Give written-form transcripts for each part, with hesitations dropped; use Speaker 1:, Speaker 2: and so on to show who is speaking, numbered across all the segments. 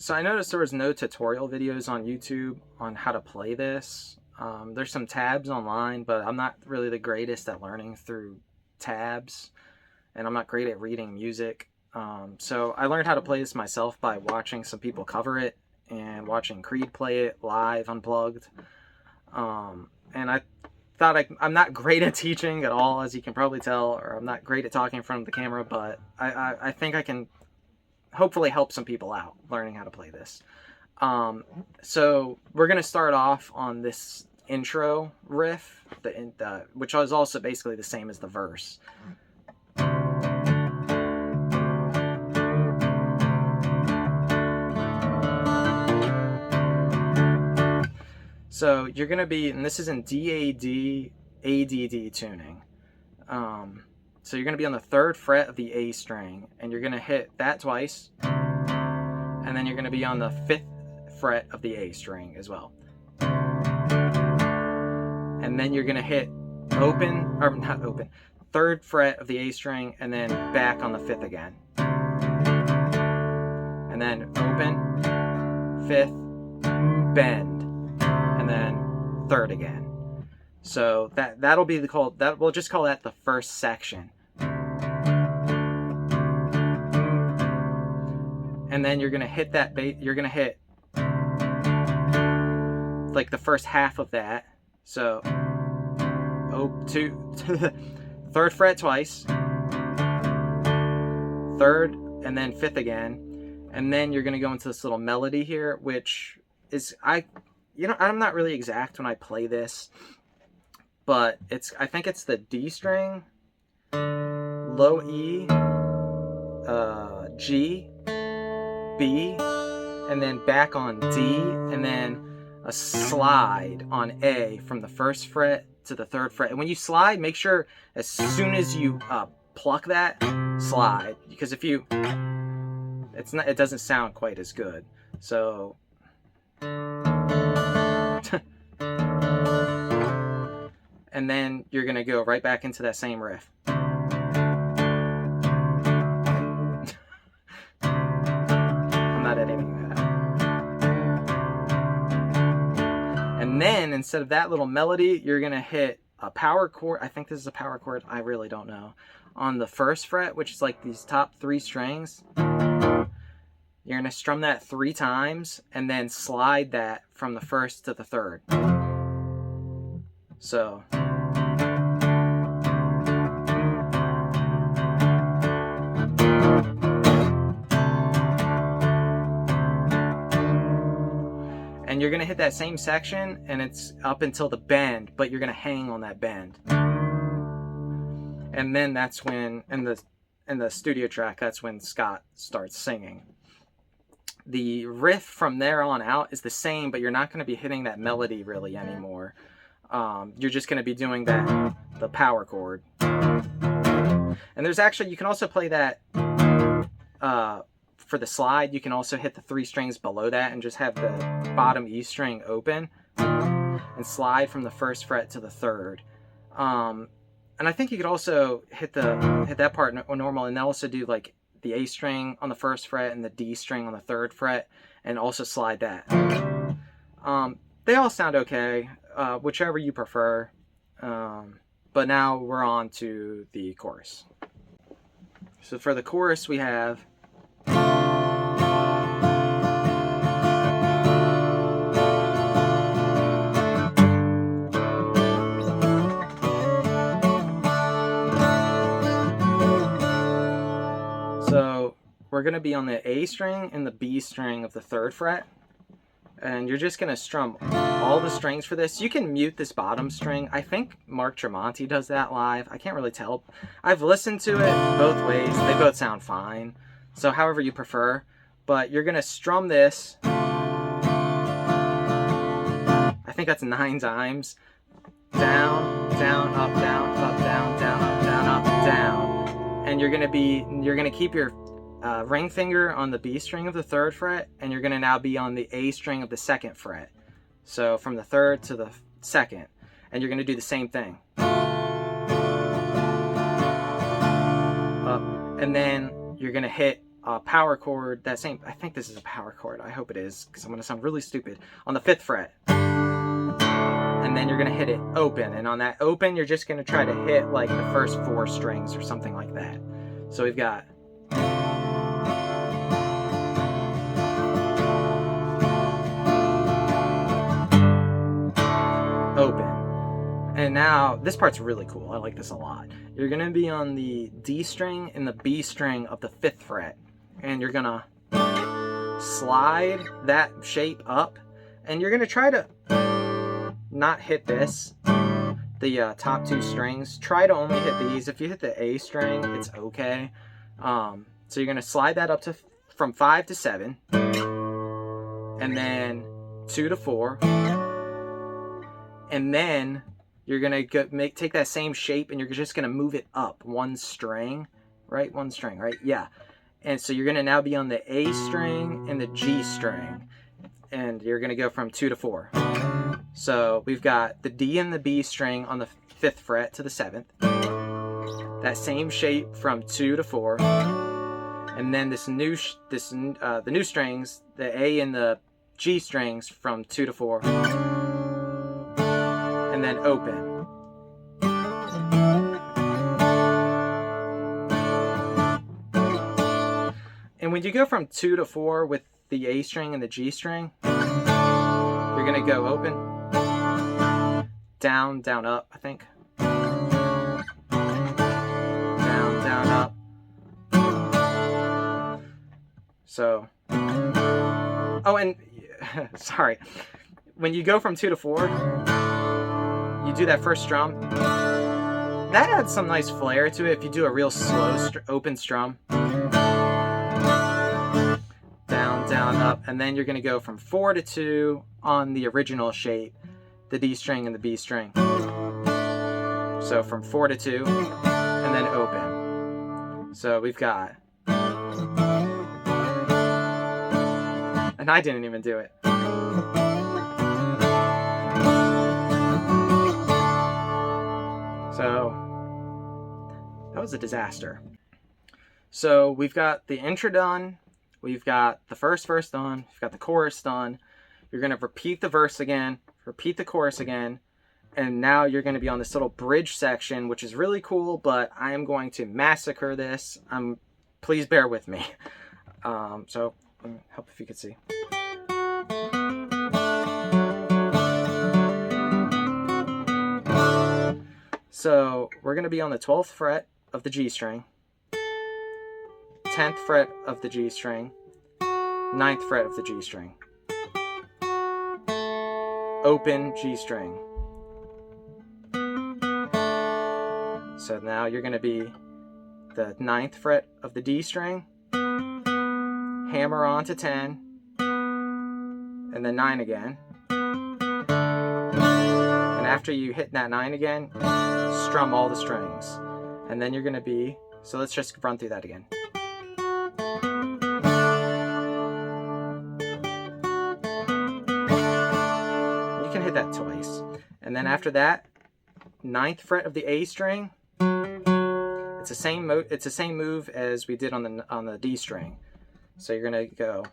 Speaker 1: So I noticed there was no tutorial videos on YouTube on how to play this. There's some tabs online, but I'm not really the greatest at learning through tabs, and I'm not great at reading music. So I learned how to play this myself by watching some people cover it and watching Creed play it live, unplugged. And I thought I'm not great at teaching at all, as you can probably tell, or I'm not great at talking in front of the camera, but I think I can hopefully help some people out learning how to play this. So we're going to start off on this intro riff, which is also basically the same as the verse. So you're going to be, and this is in DAD, ADD tuning. So you're going to be on the 3rd fret of the A string, and you're going to hit that twice, and then you're going to be on the 5th fret of the A string as well. And then you're going to hit open, or not open, 3rd fret of the A string, and then back on the 5th again. And then open, 5th, bend, and then 3rd again. So that'll be we'll just call that the first section. And then you're gonna hit that you're gonna hit like the first half of that. So 3rd fret twice, 3rd, and then 5th again. And then you're gonna go into this little melody here, which is I'm not really exact when I play this, but I think it's the D string, low E, G, B, and then back on D, and then a slide on A from the 1st fret to the 3rd fret. And when you slide, make sure as soon as you pluck that, slide, because if you, it doesn't sound quite as good. So and then you're gonna go right back into that same riff. I'm not editing that. And then instead of that little melody, you're gonna hit a power chord. I think this is a power chord, I really don't know. On the 1st fret, which is like these top 3 strings. You're gonna strum that 3 times and then slide that from the 1st to the 3rd. So and you're gonna hit that same section, and it's up until the bend, but you're gonna hang on that bend. And then that's when, in the studio track, that's when Scott starts singing. The riff from there on out is the same, but you're not going to be hitting that melody really anymore. You're just going to be doing the power chord. And there's actually, you can also play that for the slide. You can also hit the 3 strings below that and just have the bottom E string open and slide from the 1st fret to the 3rd. And I think you could also hit that part normal, and then also do like the A string on the 1st fret and the D string on the 3rd fret, and also slide that. They all sound okay, whichever you prefer. But now we're on to the chorus. So for the chorus, we have we're going to be on the A string and the B string of the 3rd fret. And you're just going to strum all the strings for this. You can mute this bottom string. I think Mark Tremonti does that live. I can't really tell. I've listened to it both ways. They both sound fine. So however you prefer. But you're going to strum this. I think that's 9 times. Down, down, up, down, up, down, down, up, down, up, down. And you're going to keep your ring finger on the B string of the 3rd fret, and you're going to now be on the A string of the 2nd fret. So from the 3rd to the 2nd, and you're going to do the same thing. Up, and then you're going to hit power chord, that same, I think this is a power chord, I hope it is, because I'm going to sound really stupid, on the 5th fret. And then you're going to hit it open, and on that open, you're just going to try to hit like the first 4 strings or something like that. So we've got open. And now, this part's really cool. I like this a lot. You're going to be on the D string and the B string of the 5th fret. And you're going to slide that shape up. And you're going to try to not hit this, the top 2 strings. Try to only hit these. If you hit the A string, it's okay. So you're going to slide that up to from 5 to 7. And then 2 to 4. And then you're going to take that same shape and you're just going to move it up 1 string, right? 1 string, right? Yeah. And so you're going to now be on the A string and the G string. And you're going to go from 2 to 4. So we've got the D and the B string on the 5th fret to the 7th. That same shape from 2 to 4. And then the new strings, the A and the G strings from 2 to 4. And then open. And when you go from 2 to 4 with the A string and the G string, you're going to go open, down, down, up, I think. Down, down, up. So, oh, and sorry, when you go from 2 to 4, you do that first strum. That adds some nice flair to it if you do a real slow open strum. Down, down, up, and then you're going to go from 4 to 2 on the original shape, the D string and the B string. So from 4 to 2, and then open. So we've got, and I didn't even do it. So that was a disaster. So we've got the intro done, we've got the first verse done, we've got the chorus done. You're going to repeat the verse again, repeat the chorus again, and now you're going to be on this little bridge section, which is really cool, but I am going to massacre this. Please bear with me. So let me help if you could see. So we're going to be on the 12th fret of the G string, 10th fret of the G string, 9th fret of the G string, open G string. So now you're going to be the 9th fret of the D string, hammer on to 10, and then 9 again. And after you hit that 9 again, strum all the strings. And then you're going to be, so let's just run through that again. You can hit that twice. And then after that, 9th fret of the A string. It's the same move as we did on the D string. So you're going to go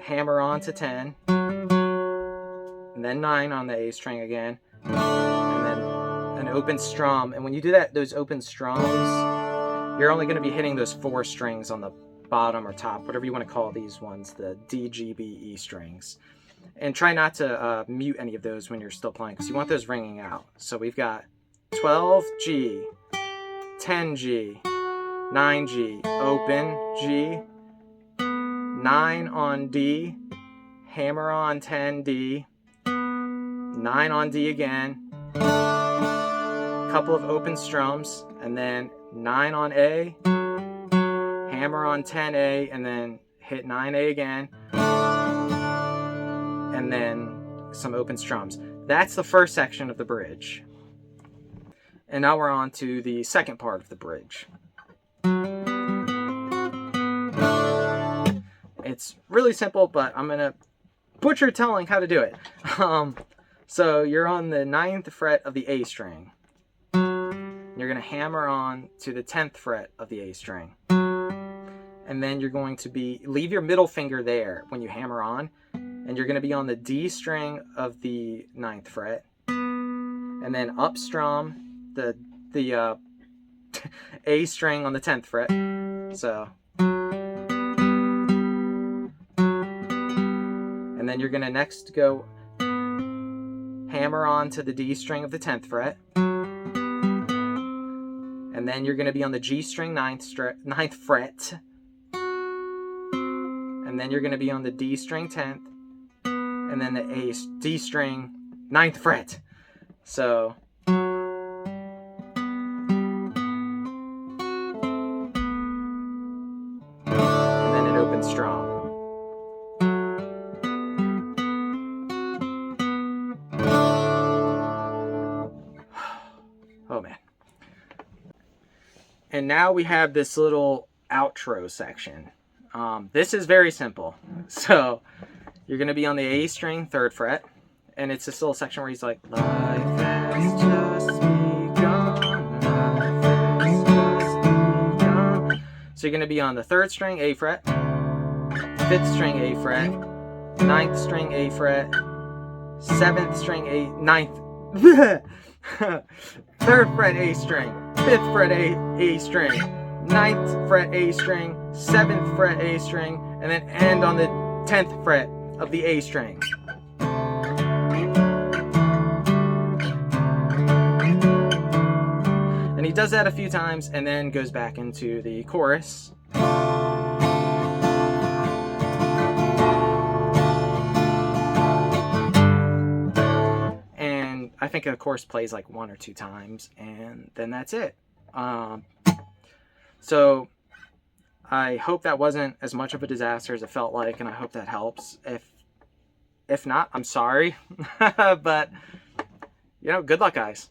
Speaker 1: hammer on to 10, and then 9 on the A string again, and then an open strum. And when you do that, those open strums, you're only going to be hitting those 4 strings on the bottom or top, whatever you want to call these ones, the D, G, B, E strings. And try not to mute any of those when you're still playing, because you want those ringing out. So we've got 12G, 10G, 9G, open G, 9 on D, hammer on 10D, 9 on D again, couple of open strums, and then 9 on A, hammer on 10A, and then hit 9A again, and then some open strums. That's the first section of the bridge. And now we're on to the second part of the bridge. It's really simple, but I'm going to butcher telling how to do it. So you're on the 9th fret of the A string. You're going to hammer on to the 10th fret of the A string. and then you're going to leave your middle finger there when you hammer on, and you're going to be on the D string of the 9th fret, and then up strum the A string on the 10th fret. So, and then you're going to next go hammer on to the D string of the 10th fret, and then you're going to be on the G string 9th fret, and then you're going to be on the D string 10th, and then the D string 9th fret. So, and then an open strum. Oh man. And now we have this little outro section. This is very simple. So you're going to be on the A string 3rd fret, and it's this little section where he's like, life has just begun, life has just begun. So you're going to be on the 3rd string A fret, 5th string A fret, 9th string A fret, 7th string A, 9th, 3rd fret A string, 5th fret A string, 9th fret A string, 7th fret A string, and then end on the 10th fret of the A string. And he does that a few times and then goes back into the chorus. And I think the chorus plays like 1 or 2 times, and then that's it. So I hope that wasn't as much of a disaster as it felt like, and I hope that helps. If not, I'm sorry. But, good luck, guys.